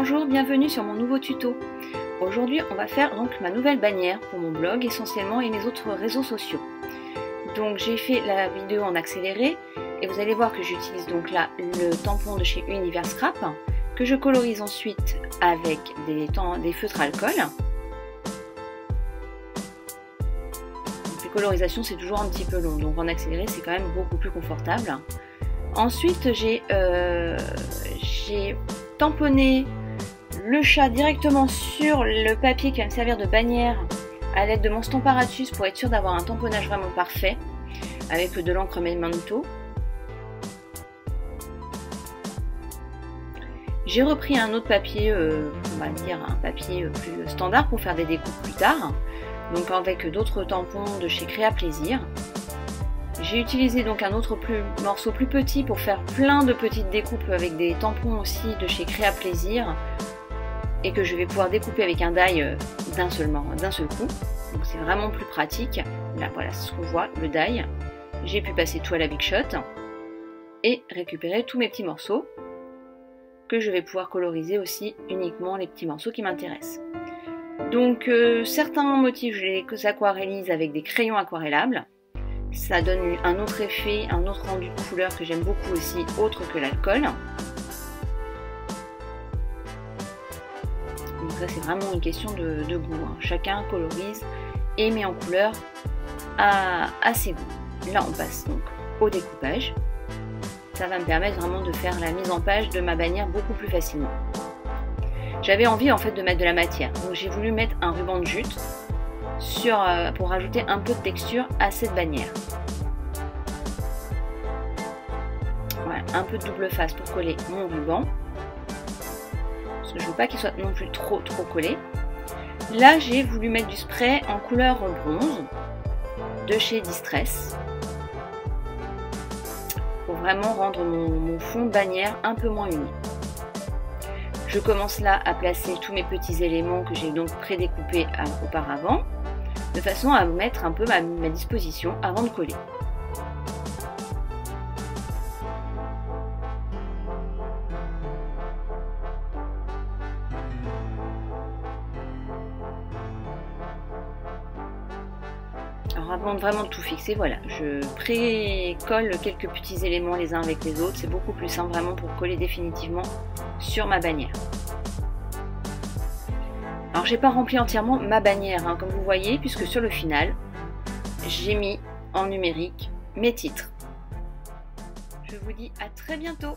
Bonjour, bienvenue sur mon nouveau tuto. Aujourd'hui, on va faire donc ma nouvelle bannière pour mon blog essentiellement et mes autres réseaux sociaux. Donc j'ai fait la vidéo en accéléré et vous allez voir que j'utilise donc là le tampon de chez Univers Scrap que je colorise ensuite avec des feutres alcool. Donc, les colorisations c'est toujours un petit peu long, donc en accéléré c'est quand même beaucoup plus confortable. Ensuite j'ai tamponner le chat directement sur le papier qui va me servir de bannière à l'aide de mon Stamparatus pour être sûr d'avoir un tamponnage vraiment parfait avec de l'encre Memento. J'ai repris un autre papier, on va dire un papier plus standard pour faire des découpes plus tard, donc avec d'autres tampons de chez Créa Plaisir. J'ai utilisé donc un autre morceau plus petit pour faire plein de petites découpes avec des tampons aussi de chez Créa Plaisir et que je vais pouvoir découper avec un die d'un seul coup. Donc c'est vraiment plus pratique. Là voilà, c'est ce qu'on voit, le die. J'ai pu passer tout à la Big Shot et récupérer tous mes petits morceaux que je vais pouvoir coloriser aussi uniquement les petits morceaux qui m'intéressent. Donc certains motifs je les aquarellise avec des crayons aquarellables. Ça donne un autre effet, un autre rendu de couleur que j'aime beaucoup aussi, autre que l'alcool. Donc ça c'est vraiment une question de goût. Hein. Chacun colorise et met en couleur à ses goûts. Là on passe donc au découpage. Ça va me permettre vraiment de faire la mise en page de ma bannière beaucoup plus facilement. J'avais envie en fait de mettre de la matière, donc j'ai voulu mettre un ruban de jute pour rajouter un peu de texture à cette bannière. Voilà, un peu de double face pour coller mon ruban. Parce que je veux pas qu'il soit non plus trop collé. Là j'ai voulu mettre du spray en couleur bronze de chez Distress pour vraiment rendre mon fond de bannière un peu moins uni. Je commence là à placer tous mes petits éléments que j'ai donc pré-découpés auparavant, de façon à mettre un peu ma disposition avant de coller. Alors avant de vraiment tout fixer, voilà, je pré-colle quelques petits éléments les uns avec les autres, c'est beaucoup plus simple vraiment pour coller définitivement sur ma bannière. Alors j'ai pas rempli entièrement ma bannière, hein, comme vous voyez, puisque sur le final, j'ai mis en numérique mes titres. Je vous dis à très bientôt.